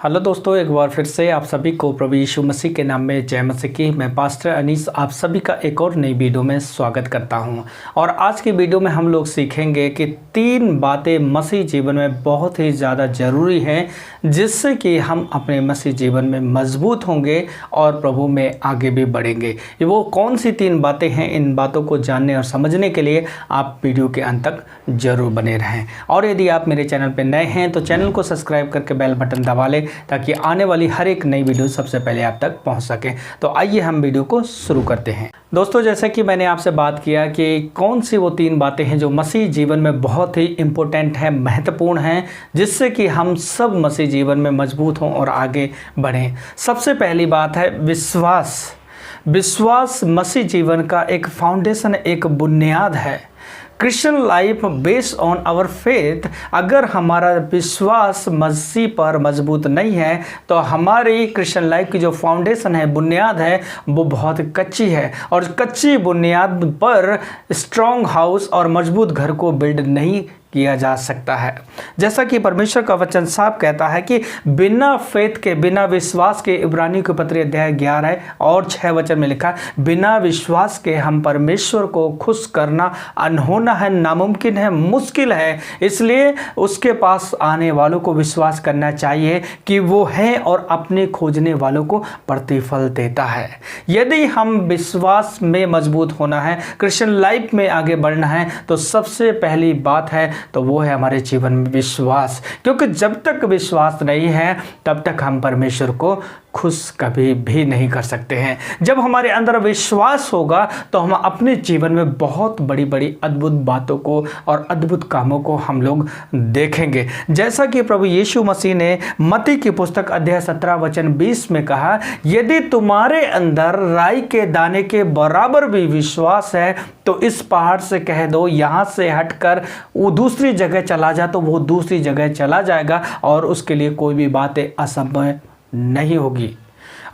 Hello दोस्तों, एक बार फिर से आप सभी को प्रभु यीशु मसीह के नाम में जय मसीह की। मैं पास्टर अनीस आप सभी का एक और नई वीडियो में स्वागत करता हूं। और आज की वीडियो में हम लोग सीखेंगे कि 3 बातें मसीह जीवन में बहुत ही ज़्यादा ज़रूरी हैं, जिससे कि हम अपने मसीह जीवन में मजबूत होंगे और प्रभु में आगे भी बढ़ेंगे। वो कौन सी 3 बातें हैं, इन बातों को जानने और समझने के लिए आप वीडियो के अंत तक ज़रूर बने रहें। और यदि आप मेरे चैनल पर नए हैं तो चैनल को सब्सक्राइब करके बेल बटन दबा लें, ताकि आने वाली हर एक नई वीडियो सबसे पहले आप तक पहुंच सके। तो आइए हम वीडियो को शुरू करते हैं। दोस्तों, जैसे कि मैंने आपसे बात किया कि कौन सी वो 3 बातें हैं जो मसीह जीवन में बहुत ही इम्पोर्टेंट है, महत्वपूर्ण हैं, जिससे कि हम सब मसीह जीवन में मजबूत हों और आगे बढ़ें। सबसे पहली बात है विश्वास। विश्वास मसीह जीवन का एक फाउंडेशन, एक बुनियाद है। Christian life based on our faith. अगर हमारा विश्वास मसीह पर मजबूत नहीं है तो हमारी क्रिश्चियन लाइफ की जो फाउंडेशन है, बुनियाद है, वो बहुत कच्ची है। और कच्ची बुनियाद पर स्ट्रॉन्ग हाउस और मजबूत घर को बिल्ड नहीं किया जा सकता है। जैसा कि परमेश्वर का वचन साफ कहता है कि बिना फेथ के, बिना विश्वास के, इब्रानियों के पत्री अध्याय 11 और 6 वचन में लिखा, बिना विश्वास के हम परमेश्वर को खुश करना अनहोना है, नामुमकिन है, मुश्किल है। इसलिए उसके पास आने वालों को विश्वास करना चाहिए कि वो है और अपने खोजने वालों को प्रतिफल देता है। यदि हम विश्वास में मजबूत होना है, क्रिश्चियन लाइफ में आगे बढ़ना है, तो सबसे पहली बात है तो वो है हमारे जीवन में विश्वास। क्योंकि जब तक विश्वास नहीं है तब तक हम परमेश्वर को खुश कभी भी नहीं कर सकते हैं। जब हमारे अंदर विश्वास होगा तो हम अपने जीवन में बहुत बड़ी बड़ी अद्भुत बातों को और अद्भुत कामों को हम लोग देखेंगे। जैसा कि प्रभु यीशु मसीह ने मत्ती की पुस्तक अध्याय 17 वचन 20 में कहा, यदि तुम्हारे अंदर राई के दाने के बराबर भी विश्वास है तो इस पहाड़ से कह दो यहाँ से हटकर वो दूसरी जगह चला जा, तो वो दूसरी जगह चला जाएगा और उसके लिए कोई भी बातें असंभव नहीं होगी।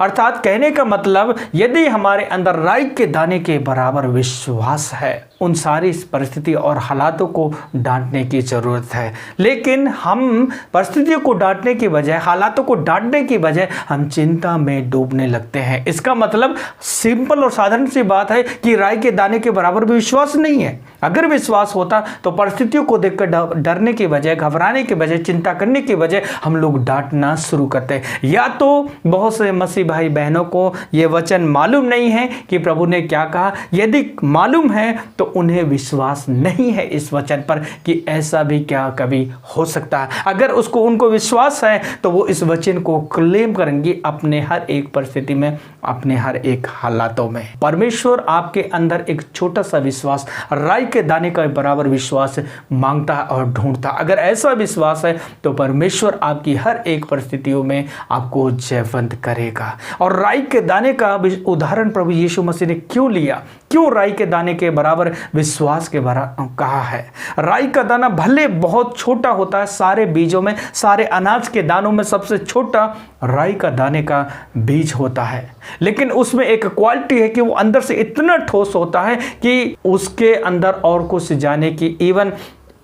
अर्थात कहने का मतलब, यदि हमारे अंदर राई के दाने के बराबर विश्वास है, उन सारी परिस्थिति और हालातों को डांटने की ज़रूरत है। लेकिन हम परिस्थितियों को डांटने की बजाय, हालातों को डांटने की बजाय हम चिंता में डूबने लगते हैं। इसका मतलब सिंपल और साधारण सी बात है कि राई के दाने के बराबर भी विश्वास नहीं है। अगर विश्वास होता तो परिस्थितियों को देखकर डरने की बजाय, घबराने की बजाय, चिंता करने की बजाय हम लोग डांटना शुरू करते हैं। या तो बहुत से मसीह भाई बहनों को ये वचन मालूम नहीं है कि प्रभु ने क्या कहा। यदि मालूम है तो उन्हें विश्वास नहीं है इस वचन पर कि ऐसा भी क्या कभी हो सकता है। अगर उनको विश्वास है तो वो इस वचन को क्लेम करेंगे अपने हर एक परिस्थिति में, अपने हर एक हालातों में। परमेश्वर आपके अंदर एक छोटा सा विश्वास, राई के दाने का बराबर विश्वास मांगता है और ढूंढता। अगर ऐसा विश्वास है तो परमेश्वर आपकी हर एक परिस्थितियों में आपको जयवंत करेगा। और राई के दाने का उदाहरण प्रभु यीशु मसीह ने क्यों लिया, क्यों राई के दाने के बराबर विश्वास के बराबर कहा है? राई का दाना भले बहुत छोटा होता है, सारे बीजों में, सारे अनाज के दानों में सबसे छोटा राई का दाने का बीज होता है, लेकिन उसमें एक क्वालिटी है कि वो अंदर से इतना ठोस होता है कि उसके अंदर और कुछ जाने की, इवन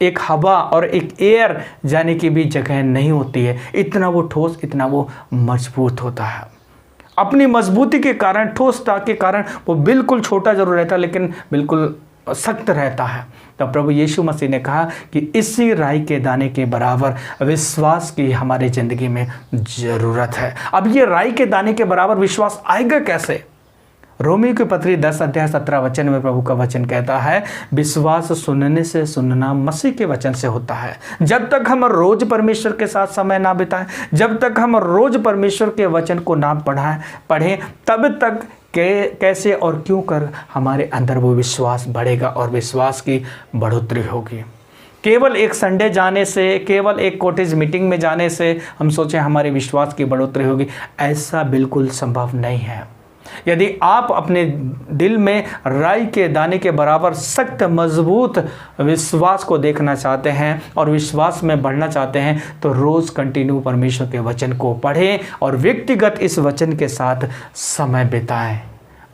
एक हवा और एक एयर जाने की भी जगह नहीं होती है। इतना वो ठोस, इतना वो मजबूत होता है। अपनी मजबूती के कारण, ठोसता के कारण वो बिल्कुल छोटा जरूर रहता है, लेकिन बिल्कुल सख्त रहता है। तो प्रभु यीशु मसीह ने कहा कि इसी राई के दाने के बराबर विश्वास की हमारी ज़िंदगी में ज़रूरत है। अब ये राई के दाने के बराबर विश्वास आएगा कैसे? रोमियो की पत्री 10 अध्याय 17 वचन में प्रभु का वचन कहता है, विश्वास सुनने से, सुनना मसीह के वचन से होता है। जब तक हम रोज परमेश्वर के साथ समय ना बिताएं, जब तक हम रोज परमेश्वर के वचन को ना पढ़ें, तब तक कैसे और क्यों कर हमारे अंदर वो विश्वास बढ़ेगा और विश्वास की बढ़ोतरी होगी। केवल एक संडे जाने से, केवल एक कॉटेज मीटिंग में जाने से हम सोचें हमारे विश्वास की बढ़ोतरी होगी, ऐसा बिल्कुल संभव नहीं है। यदि आप अपने दिल में राई के दाने के बराबर सख्त, मजबूत विश्वास को देखना चाहते हैं और विश्वास में बढ़ना चाहते हैं, तो रोज़ कंटिन्यू परमेश्वर के वचन को पढ़ें और व्यक्तिगत इस वचन के साथ समय बिताएं,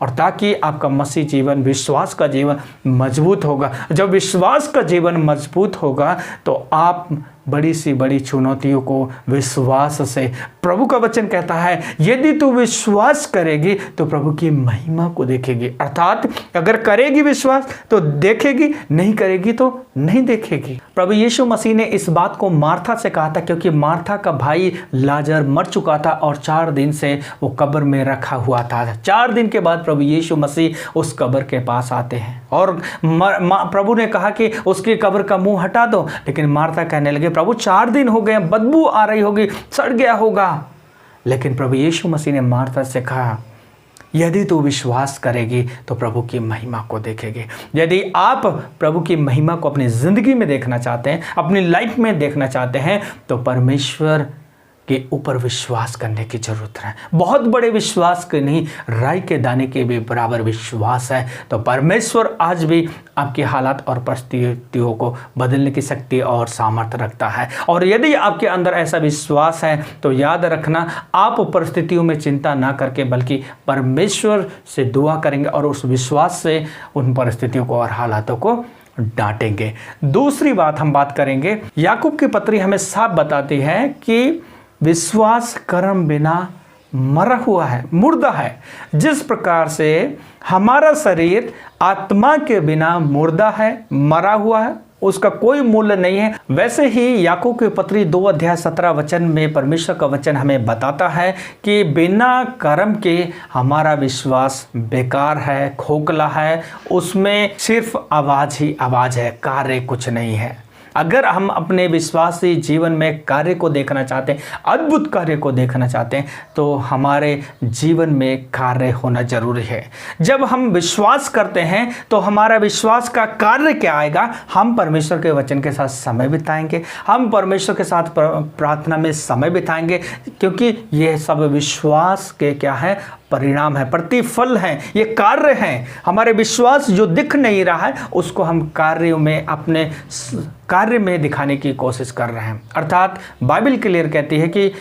और ताकि आपका मसीह जीवन, विश्वास का जीवन मजबूत होगा। जब विश्वास का जीवन मजबूत होगा तो आप बड़ी सी बड़ी चुनौतियों को विश्वास से, प्रभु का वचन कहता है यदि तू विश्वास करेगी तो प्रभु की महिमा को देखेगी। अर्थात अगर करेगी विश्वास तो देखेगी, नहीं करेगी तो नहीं देखेगी। प्रभु यीशु मसीह ने इस बात को मार्था से कहा था, क्योंकि मार्था का भाई लाजर मर चुका था और 4 दिन से वो कब्र में रखा हुआ था। 4 दिन के बाद प्रभु यीशु मसीह उस कब्र के पास आते हैं और प्रभु ने कहा कि उसकी कब्र का मुंह हटा दो, लेकिन मार्था कहने लगे प्रभु 4 दिन हो गए, बदबू आ रही होगी, सड़ गया होगा। लेकिन प्रभु यीशु मसीह ने मार्था से कहा यदि तू विश्वास करेगी तो प्रभु की महिमा को देखेगी। यदि आप प्रभु की महिमा को अपनी ज़िंदगी में देखना चाहते हैं, अपनी लाइफ में देखना चाहते हैं, तो परमेश्वर के ऊपर विश्वास करने की ज़रूरत है। बहुत बड़े विश्वास के नहीं, राई के दाने के भी बराबर विश्वास है। तो परमेश्वर आज भी आपके हालात और परिस्थितियों को बदलने की शक्ति और सामर्थ्य रखता है। और यदि आपके अंदर ऐसा विश्वास है तो याद रखना, आप परिस्थितियों में चिंता ना करके बल्कि परमेश्वर से दुआ करेंगे और उस विश्वास से उन परिस्थितियों को और हालातों को डांटेंगे। दूसरी बात हम बात करेंगे, याकूब की पत्री हमें साफ बताती है कि विश्वास कर्म बिना मरा हुआ है, मुर्दा है। जिस प्रकार से हमारा शरीर आत्मा के बिना मुर्दा है, मरा हुआ है, उसका कोई मूल्य नहीं है, वैसे ही याकूब की पत्री 2 अध्याय 17 वचन में परमेश्वर का वचन हमें बताता है कि बिना कर्म के हमारा विश्वास बेकार है, खोखला है, उसमें सिर्फ आवाज़ ही आवाज़ है, कार्य कुछ नहीं है। अगर हम अपने विश्वासी जीवन में कार्य को देखना चाहते हैं, अद्भुत कार्य को देखना चाहते हैं, तो हमारे जीवन में कार्य होना जरूरी है। जब हम विश्वास करते हैं तो हमारा विश्वास का कार्य क्या आएगा? हम परमेश्वर के वचन के साथ समय बिताएंगे, हम परमेश्वर के साथ प्रार्थना में समय बिताएंगे, क्योंकि यह सब विश्वास के क्या है? परिणाम है, प्रतिफल है, ये कार्य हैं। हमारे विश्वास जो दिख नहीं रहा है उसको हम कार्यों में, अपने कार्य में दिखाने की कोशिश कर रहे हैं। अर्थात बाइबल क्लियर कहती है कि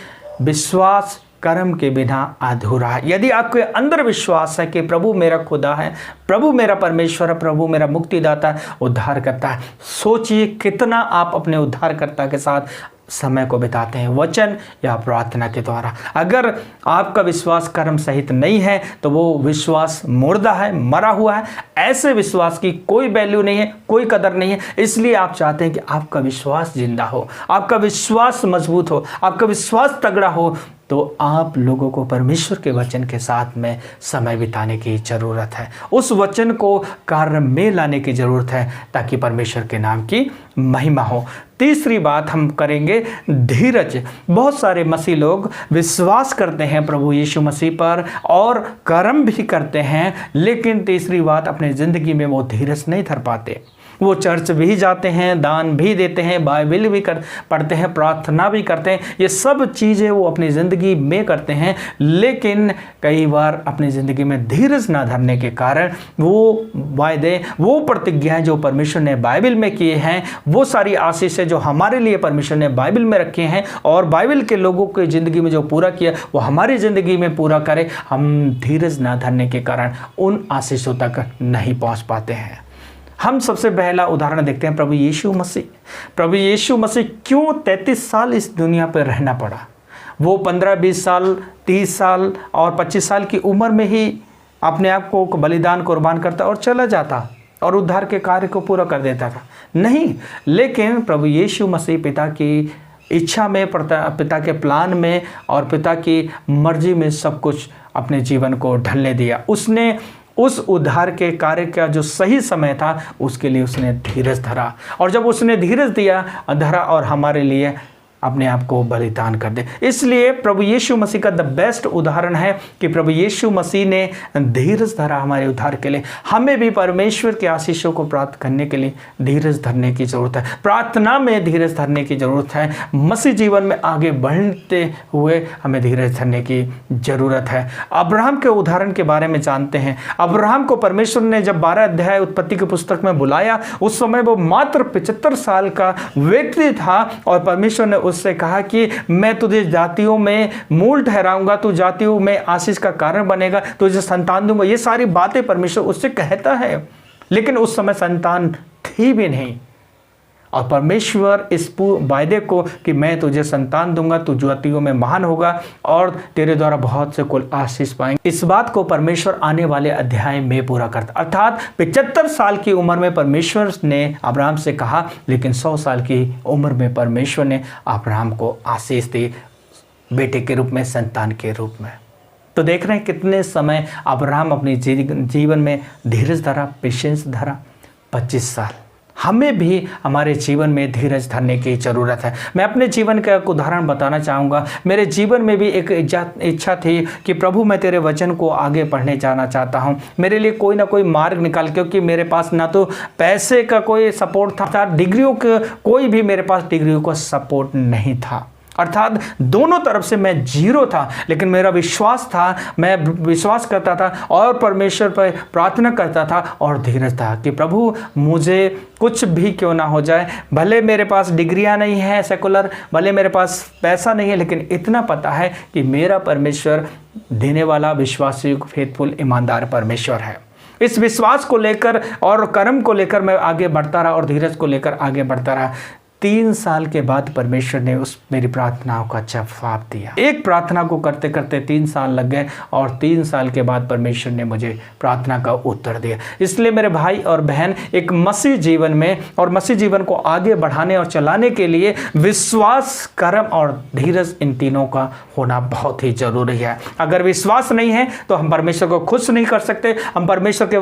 विश्वास कर्म के बिना अधूरा है। यदि आपके अंदर विश्वास है कि प्रभु मेरा खुदा है, प्रभु मेरा परमेश्वर है, प्रभु मेरा मुक्तिदाता है, उद्धार करता है, सोचिए कितना आप अपने उद्धारकर्ता के साथ समय को बिताते हैं, वचन या प्रार्थना के द्वारा। अगर आपका विश्वास कर्म सहित नहीं है तो वो विश्वास मुर्दा है, मरा हुआ है। ऐसे विश्वास की कोई वैल्यू नहीं है, कोई कदर नहीं है। इसलिए आप चाहते हैं कि आपका विश्वास जिंदा हो, आपका विश्वास मजबूत हो, आपका विश्वास तगड़ा हो, तो आप लोगों को परमेश्वर के वचन के साथ में समय बिताने की ज़रूरत है। उस वचन को कार्य में लाने की ज़रूरत है ताकि परमेश्वर के नाम की महिमा हो। तीसरी बात हम करेंगे, धीरज। बहुत सारे मसीह लोग विश्वास करते हैं प्रभु यीशु मसीह पर और कर्म भी करते हैं, लेकिन तीसरी बात, अपने ज़िंदगी में वो धीरज नहीं धर पाते। वो चर्च भी जाते हैं, दान भी देते हैं, बाइबल भी पढ़ते हैं, प्रार्थना भी करते हैं, ये सब चीज़ें वो अपनी ज़िंदगी में करते हैं, लेकिन कई बार अपनी ज़िंदगी में धीरज ना धरने के कारण वो वायदे, वो प्रतिज्ञाएं जो परमेश्वर ने बाइबल में किए हैं, वो सारी आशीषें जो हमारे लिए परमेश्वर ने बाइबल में रखे हैं और बाइबल के लोगों की ज़िंदगी में जो पूरा किया वो हमारी ज़िंदगी में पूरा करे, हम धीरज ना धरने के कारण उन आशीषों तक नहीं पहुँच पाते हैं। हम सबसे पहला उदाहरण देखते हैं प्रभु यीशु मसीह। प्रभु यीशु मसीह क्यों 33 साल इस दुनिया पर रहना पड़ा? वो 15, 20 साल, 30 साल और 25 साल की उम्र में ही अपने आप को बलिदान कुर्बान करता और चला जाता और उद्धार के कार्य को पूरा कर देता था? नहीं, लेकिन प्रभु यीशु मसीह पिता की इच्छा में, पिता के प्लान में और पिता की मर्जी में सब कुछ अपने जीवन को ढलने दिया। उसने उस उद्धार के कार्य का जो सही समय था उसके लिए उसने धीरज धरा, और जब उसने धीरज धरा और हमारे लिए अपने आप को बलिदान कर दे। इसलिए प्रभु यीशु मसीह का द बेस्ट उदाहरण है कि प्रभु यीशु मसीह ने धीरज धरा हमारे उद्धार के लिए। हमें भी परमेश्वर के आशीषों को प्राप्त करने के लिए धीरज धरने की ज़रूरत है, प्रार्थना में धीरज धरने की ज़रूरत है, मसीह जीवन में आगे बढ़ते हुए हमें धीरज धरने की ज़रूरत है। अब्राहम के उदाहरण के बारे में जानते हैं। अब्राहम को परमेश्वर ने जब 12 अध्याय उत्पत्ति की पुस्तक में बुलाया, उस समय वो मात्र 75 साल का व्यक्ति था और परमेश्वर ने उससे कहा कि मैं तुझे जातियों में मूल ठहराऊंगा, तू जातियों में आशीष का कारण बनेगा, तुझे संतान दूंगा। ये सारी बातें परमेश्वर उससे कहता है, लेकिन उस समय संतान थी भी नहीं। और परमेश्वर इस वायदे को कि मैं तुझे संतान दूंगा, तू ज्योतियों में महान होगा और तेरे द्वारा बहुत से कुल आशीष पाएंगे, इस बात को परमेश्वर आने वाले अध्याय में पूरा करता। अर्थात 75 साल की उम्र में परमेश्वर ने अब्राहम से कहा, लेकिन 100 साल की उम्र में परमेश्वर ने अब्राहम को आशीष दी, बेटे के रूप में, संतान के रूप में। तो देख रहे हैं कितने समय अब्राहम अपने जीवन में धीरज धरा, पेशेंस धरा। 25 साल। हमें भी हमारे जीवन में धीरज धरने की ज़रूरत है। मैं अपने जीवन का एक उदाहरण बताना चाहूँगा। मेरे जीवन में भी एक इच्छा थी कि प्रभु मैं तेरे वचन को आगे पढ़ने जाना चाहता हूँ, मेरे लिए कोई ना कोई मार्ग निकाल, क्योंकि मेरे पास ना तो पैसे का कोई सपोर्ट था, डिग्रियों का कोई भी मेरे पास डिग्रियों का सपोर्ट नहीं था। अर्थात दोनों तरफ से मैं जीरो था, लेकिन मेरा विश्वास था, मैं विश्वास करता था और परमेश्वर पर प्रार्थना करता था और धीरज था कि प्रभु मुझे कुछ भी क्यों ना हो जाए, भले मेरे पास डिग्रियां नहीं है सेकुलर, भले मेरे पास पैसा नहीं है, लेकिन इतना पता है कि मेरा परमेश्वर देने वाला, विश्वासी, फेथफुल, ईमानदार परमेश्वर है। इस विश्वास को लेकर और कर्म को लेकर मैं आगे बढ़ता रहा और धीरज को लेकर आगे बढ़ता रहा। 3 साल के बाद परमेश्वर ने उस मेरी प्रार्थनाओं का जवाब दिया। एक प्रार्थना को करते करते 3 साल लग गए और 3 साल के बाद परमेश्वर ने मुझे प्रार्थना का उत्तर दिया। इसलिए मेरे भाई और बहन, एक मसीह जीवन में और मसीह जीवन को आगे बढ़ाने और चलाने के लिए विश्वास, कर्म और धीरज, इन तीनों का होना बहुत ही जरूरी है। अगर विश्वास नहीं है तो हम परमेश्वर को खुश नहीं कर सकते, हम परमेश्वर के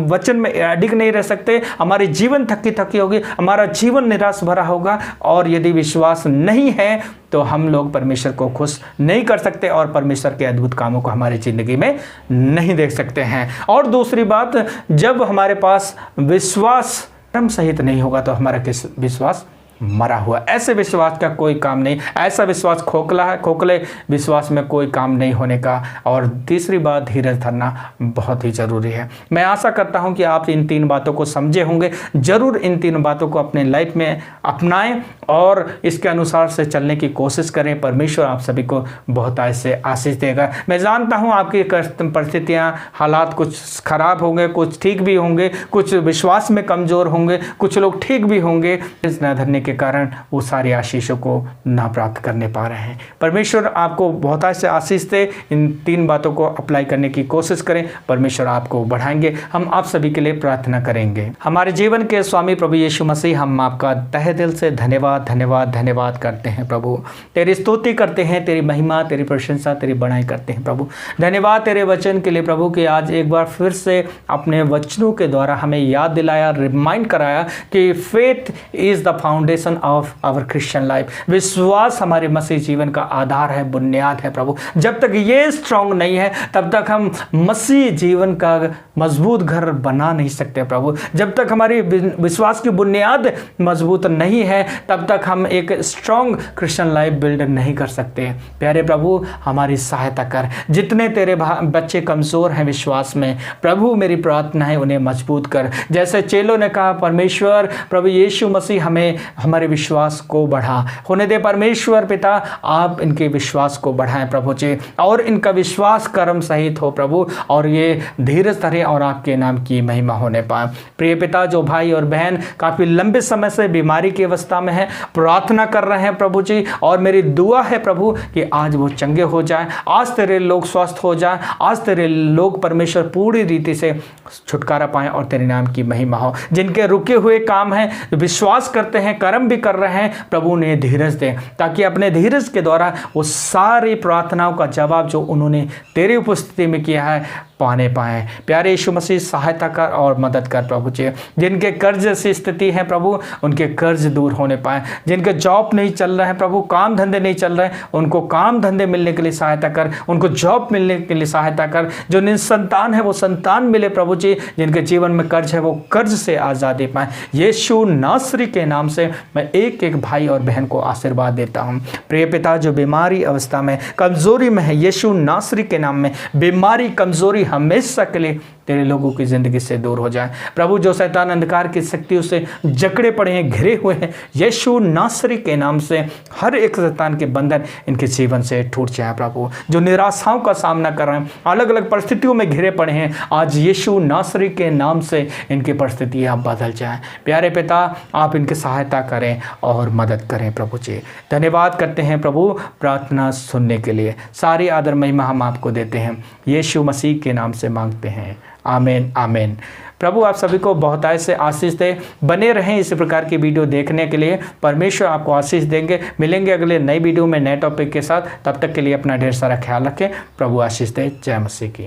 वचन में अडिग नहीं रह सकते, हमारी जीवन थकी थकी होगी, हमारा जीवन निराश भरा होगा। और यदि विश्वास नहीं है तो हम लोग परमेश्वर को खुश नहीं कर सकते और परमेश्वर के अद्भुत कामों को हमारी जिंदगी में नहीं देख सकते हैं। और दूसरी बात, जब हमारे पास विश्वास कर्म सहित नहीं होगा तो हमारा विश्वास मरा हुआ। ऐसे विश्वास का कोई काम नहीं, ऐसा विश्वास खोखला है, खोखले विश्वास में कोई काम नहीं होने का। और तीसरी बात, धीरज धरना बहुत ही ज़रूरी है। मैं आशा करता हूं कि आप इन 3 बातों को समझे होंगे। ज़रूर इन 3 बातों को अपने लाइफ में अपनाएं और इसके अनुसार से चलने की कोशिश करें। परमेश्वर आप सभी को बहुत ऐसे आशीष देगा। मैं जानता हूँ आपकी परिस्थितियाँ, हालात कुछ खराब होंगे, कुछ ठीक भी होंगे, कुछ विश्वास में कमज़ोर होंगे, कुछ लोग ठीक भी होंगे। न धरने के कारण वो सारी आशीषों को ना प्राप्त करने पा रहे हैं। परमेश्वर आपको बहुत से आशीष दे। इन 3 बातों को अप्लाई करने की कोशिश करें, परमेश्वर आपको बढ़ाएंगे। हम आप सभी के लिए प्रार्थना करेंगे। हमारे जीवन के स्वामी प्रभु यीशु मसीह, हम आपका तहे दिल से धन्यवाद धन्यवाद धन्यवाद करते हैं प्रभु। तेरी स्तुति करते हैं, तेरी महिमा, तेरी प्रशंसा, तेरी बड़ाई करते हैं प्रभु। धन्यवाद तेरे वचन के लिए प्रभु कि आज एक बार फिर से अपने वचनों के द्वारा हमें याद दिलाया, रिमाइंड कराया कि faith is the foundation of our Christian life. विश्वास हमारे मसीह जीवन का आधार है, बुनियाद है प्रभु। जब तक ये स्ट्रांग नहीं है तब तक हम मसीह जीवन का मजबूत घर बना नहीं सकते प्रभु। जब तक हमारी विश्वास की बुनियाद मजबूत नहीं है तब तक हम एक स्ट्रांग क्रिश्चियन लाइफ बिल्ड नहीं कर सकते। प्यारे प्रभु, हमारी सहायता कर। जितने तेरे बच्चे कमज़ोर हैं विश्वास में प्रभु, मेरी प्रार्थना है उन्हें मजबूत कर। जैसे चेलों ने कहा, परमेश्वर प्रभु यीशु मसीह हमें हमारे विश्वास को बढ़ा होने दे। परमेश्वर पिता, आप इनके विश्वास को बढ़ाएं प्रभु जी, और इनका विश्वास कर्म सहित हो प्रभु, और ये धीरज धरे और आपके नाम की महिमा होने पाए। प्रिय पिता, जो भाई और बहन काफ़ी लंबे समय से बीमारी की अवस्था में है, प्रार्थना कर रहे हैं प्रभु जी, और मेरी दुआ है प्रभु कि आज वो चंगे हो जाएं, आज तेरे लोग स्वस्थ हो जाएं, आज तेरे लोग परमेश्वर पूरी रीति से छुटकारा पाएं और तेरे नाम की महिमा हो। जिनके रुके हुए काम हैं, विश्वास करते हैं, कर्म भी कर रहे हैं, प्रभु ने धीरज दें, ताकि अपने धीरज के द्वारा वो सारी प्रार्थनाओं का जवाब जो उन्होंने तेरी उपस्थिति में किया है पाने पाएँ। प्यारे यीशु मसीह, सहायता कर और मदद कर प्रभु जी। जिनके कर्ज से स्थिति है प्रभु, उनके कर्ज दूर होने पाए। जिनके जॉब नहीं चल रहे हैं प्रभु, काम धंधे नहीं चल रहे हैं, उनको काम धंधे मिलने के लिए सहायता कर, उनको जॉब मिलने के लिए सहायता कर। जो निसंतान है वो संतान मिले प्रभु जी। जिनके जीवन में कर्ज है वो कर्ज से आज़ादी पाए। यीशु नासरी के नाम से मैं एक एक भाई और बहन को आशीर्वाद देता हूँ। प्रिय पिता, जो बीमारी अवस्था में, कमज़ोरी में है, यीशु नासरी के नाम में बीमारी, कमज़ोरी हमेशा के लिए तेरे लोगों की ज़िंदगी से दूर हो जाए। प्रभु जो शैतान अंधकार की शक्तियों से जकड़े पड़े हैं, घिरे हुए हैं, यीशु नासरी के नाम से हर एक शैतान के बंधन इनके जीवन से टूट जाए। प्रभु जो निराशाओं का सामना कर रहे हैं, अलग अलग परिस्थितियों में घिरे पड़े हैं, आज यीशु नासरी के नाम से इनकी परिस्थितियाँ बदल जाएं। प्यारे पिता, आप इनकी सहायता करें और मदद करें। प्रभु जी धन्यवाद करते हैं प्रभु प्रार्थना सुनने के लिए। सारी आदर महिमा हम आपको देते हैं, यीशु मसीह के नाम से मांगते हैं, आमीन आमीन। प्रभु आप सभी को बहुतायत से आशीष दे। बने रहें इस प्रकार की वीडियो देखने के लिए। परमेश्वर आपको आशीष देंगे। मिलेंगे अगले नई वीडियो में नए टॉपिक के साथ। तब तक के लिए अपना ढेर सारा ख्याल रखें। प्रभु आशीष दे। जय मसीह की।